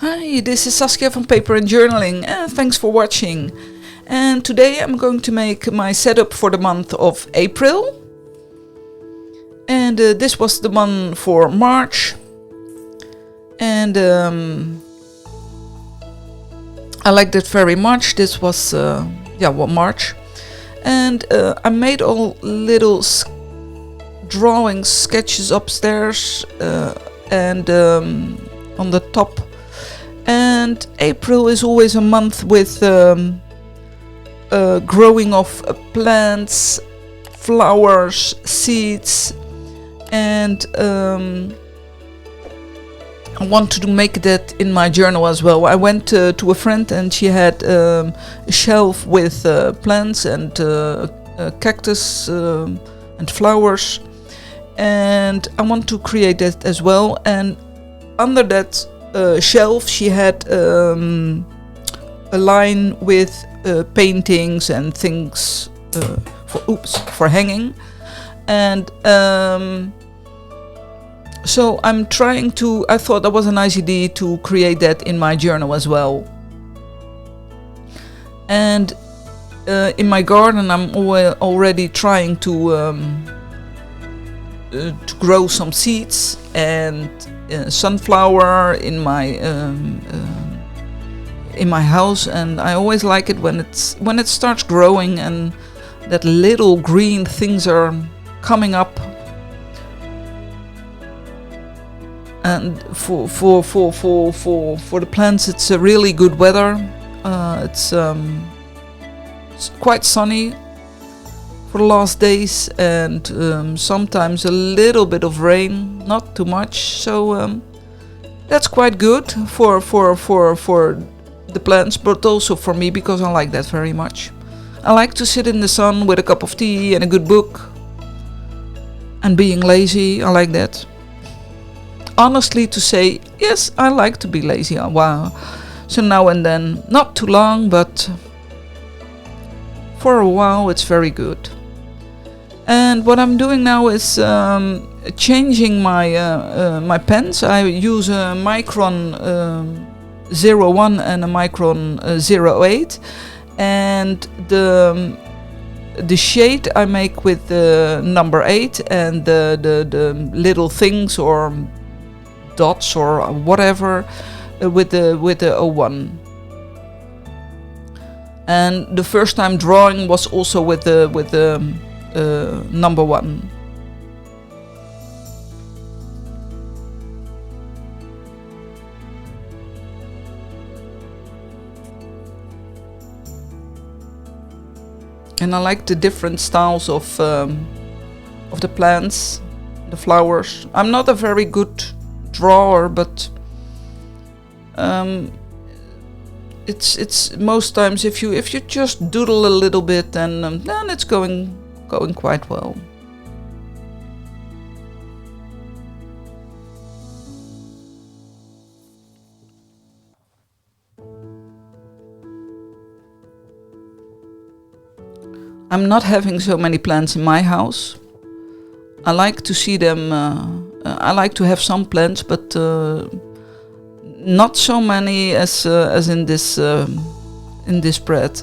Hi, this is Saskia from Paper and Journaling, and thanks for watching. And today I'm going to make my setup for the month of April. And this was the one for March. And I liked it very much. This was, March. And I made all little drawing sketches upstairs and on the top. And April is always a month with growing of plants, flowers, seeds, and I wanted to make that in my journal as well. I went to a friend and she had a shelf with plants and cactus and flowers, and I want to create that as well. And under that shelf she had a line with paintings and things for hanging, and so I'm trying to, I thought that was a nice idea to create that in my journal as well. And in my garden I'm already trying to grow some seeds and sunflower in my house, and I always like it when it starts growing and that little green things are coming up. And for the plants it's a really good weather. It's quite sunny for the last days, and sometimes a little bit of rain, not too much, so that's quite good for the plants, but also for me, because I like that very much. I like to sit in the sun with a cup of tea and a good book, and being lazy, I like that. Honestly to say, yes, I like to be lazy. Wow. So now and then, not too long, but for a while it's very good. And what I'm doing now is changing my pens. I use a Micron 01 and a Micron 08, and the shade I make with the number 8, and the little things or dots or whatever with the 01. And the first time drawing was also with the number 1. And I like the different styles of the plants, the flowers. I'm not a very good drawer, but it's most times if you just doodle a little bit, then it's going quite well. I'm not having so many plants in my house. I like to see them. I like to have some plants, but not so many as in this spread.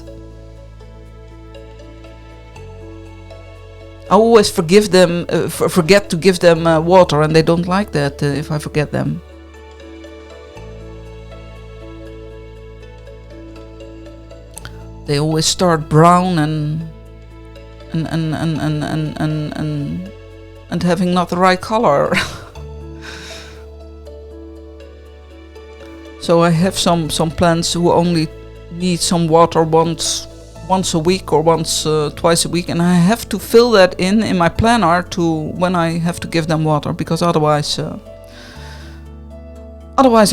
I always forget to give them water, and they don't like that if I forget them. They always start brown and having not the right color. So I have some plants who only need some water once a week or twice a week, and I have to fill that in my planner to when I have to give them water, because otherwise I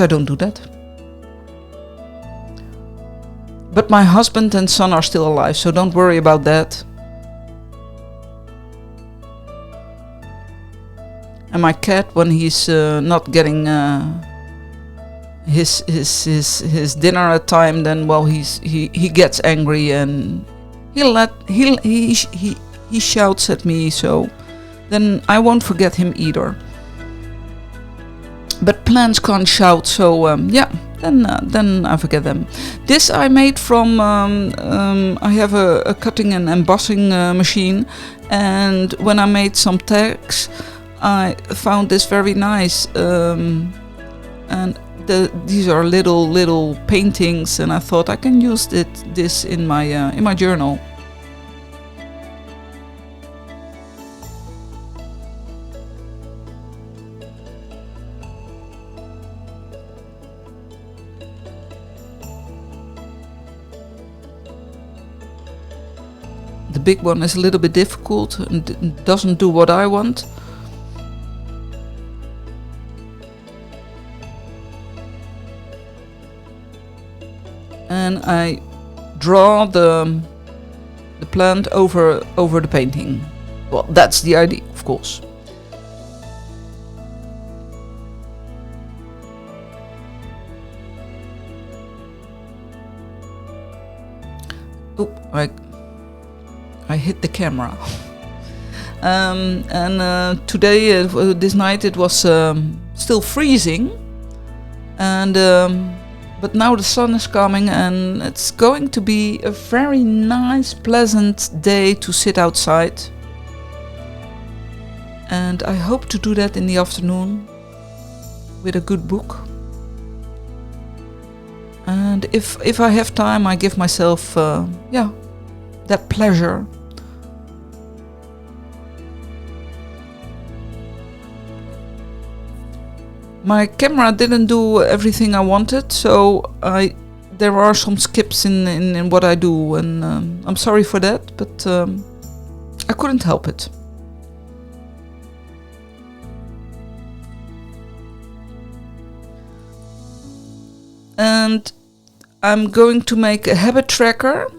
don't do that. But my husband and son are still alive, so don't worry about that. And my cat, when he's not getting his dinner at time, then he gets angry and he shouts at me, so then I won't forget him either. But plants can't shout, so yeah, then I forget them. This I made from, I have a cutting and embossing machine, and when I made some tags, I found this very nice, and these are little paintings, and I thought I can use this in my journal. The big one is a little bit difficult and doesn't do what I want. And I draw the plant over the painting. Well, that's the idea, of course. Oop, I hit the camera. Today, this night, it was still freezing, and but now the sun is coming, and it's going to be a very nice, pleasant day to sit outside. And I hope to do that in the afternoon with a good book. And if I have time, I give myself, that pleasure. My camera didn't do everything I wanted, so there are some skips in what I do, and I'm sorry for that, but I couldn't help it. And I'm going to make a habit tracker,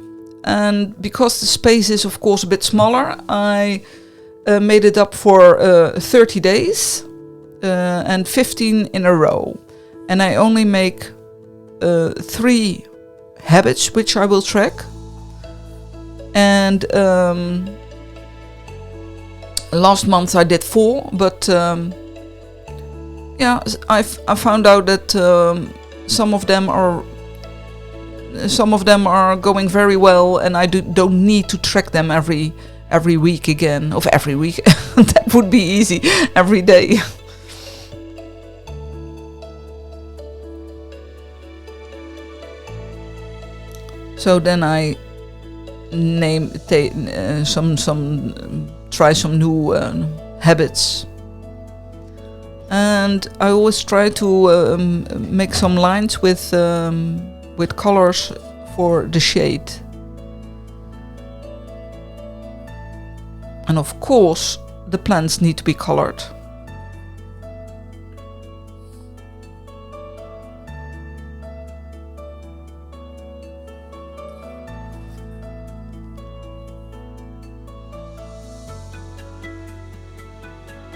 and because the space is of course a bit smaller, I made it up for 30 days. And 15 in a row, and I only make 3 habits which I will track, and last month I did 4, but I found out that some of them are going very well, and I don't need to track them every week again, of every week. That would be easy, every day. So then I try some new habits, and I always try to make some lines with colors for the shade. And of course, the plants need to be colored.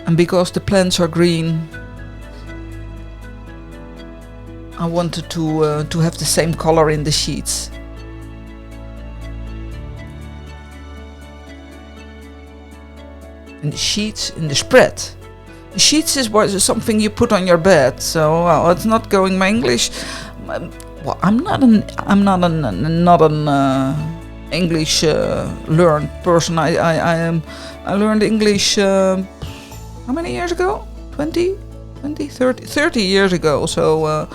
And because the plants are green, I wanted to have the same color in the sheets. In the sheets, in the spread. The sheets is something you put on your bed. So it's not going. My English. Well, I'm not an English learned person. I learned English. How many years ago? 20, 30 years ago. So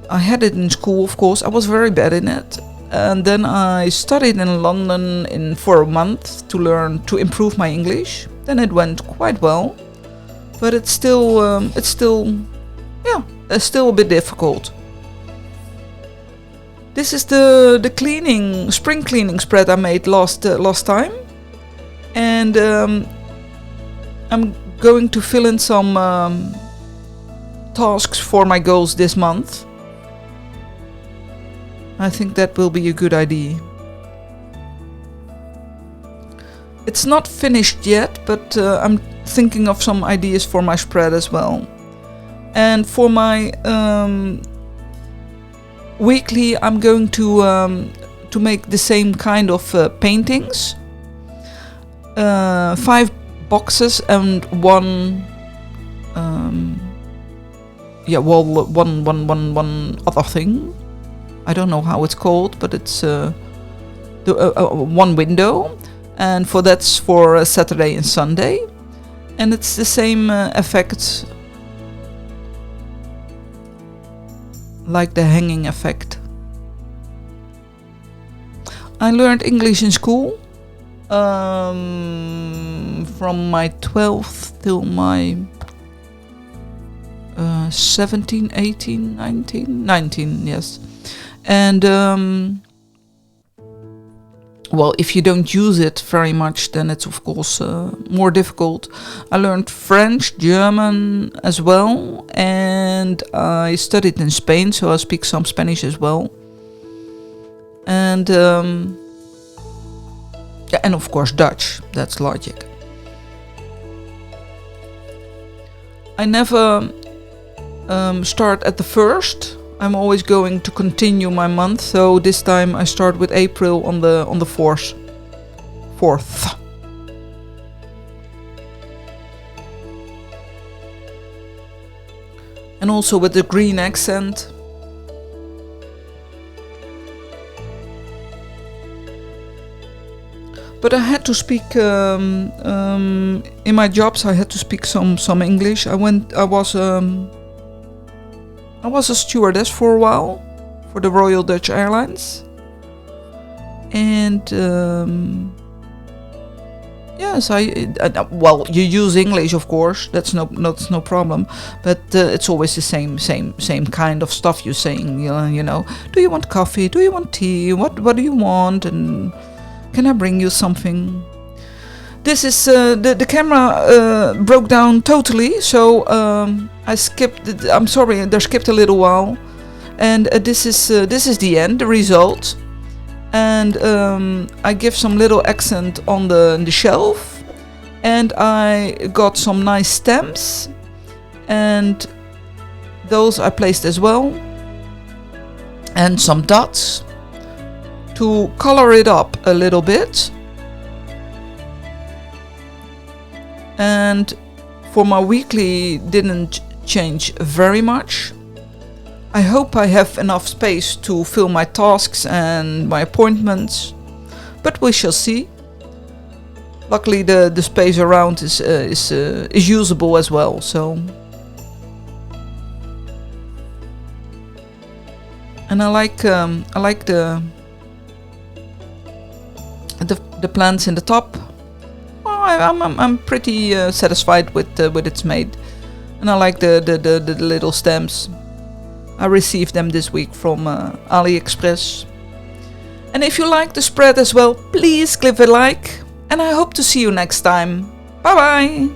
I had it in school, of course. I was very bad in it. And then I studied in London for a month to improve my English. Then it went quite well. But it's still a bit difficult. This is the spring cleaning spread I made last time. And I'm going to fill in some tasks for my goals this month. I think that will be a good idea. It's not finished yet, but I'm thinking of some ideas for my spread as well. And for my weekly, I'm going to make the same kind of paintings. 5 boxes and one yeah, well, one other thing. I don't know how it's called, but it's one window, and that's for Saturday and Sunday, and it's the same effect like the hanging effect. I learned English in school from my 12th till my 17, 18, 19, yes. And well, if you don't use it very much, then it's of course more difficult. I learned French, German as well, and I studied in Spain, so I speak some Spanish as well. And yeah, and of course Dutch, that's logic. I never start at the first. I'm always going to continue my month, so this time I start with April on the 4th. And also with the green accent. But I had to speak in my jobs. I had to speak some English. I was a stewardess for a while for the Royal Dutch Airlines, and yes, well, you use English, of course. That's no problem. But it's always the same kind of stuff you're saying. You know, do you want coffee? Do you want tea? What do you want? And can I bring you something? This is the camera broke down totally, so I skipped. I'm sorry, I skipped a little while, and this is the end, the result. And I give some little accent on the shelf, and I got some nice stamps, and those I placed as well, and some dots to color it up a little bit. And for my weekly didn't change very much. I hope I have enough space to fill my tasks and my appointments, but we shall see. Luckily the space around is usable as well, so. And I like the plants in the top. I'm pretty satisfied with it's made, and I like the little stamps. I received them this week from AliExpress. And if you like the spread as well, please give a like, and I hope to see you next time. Bye bye!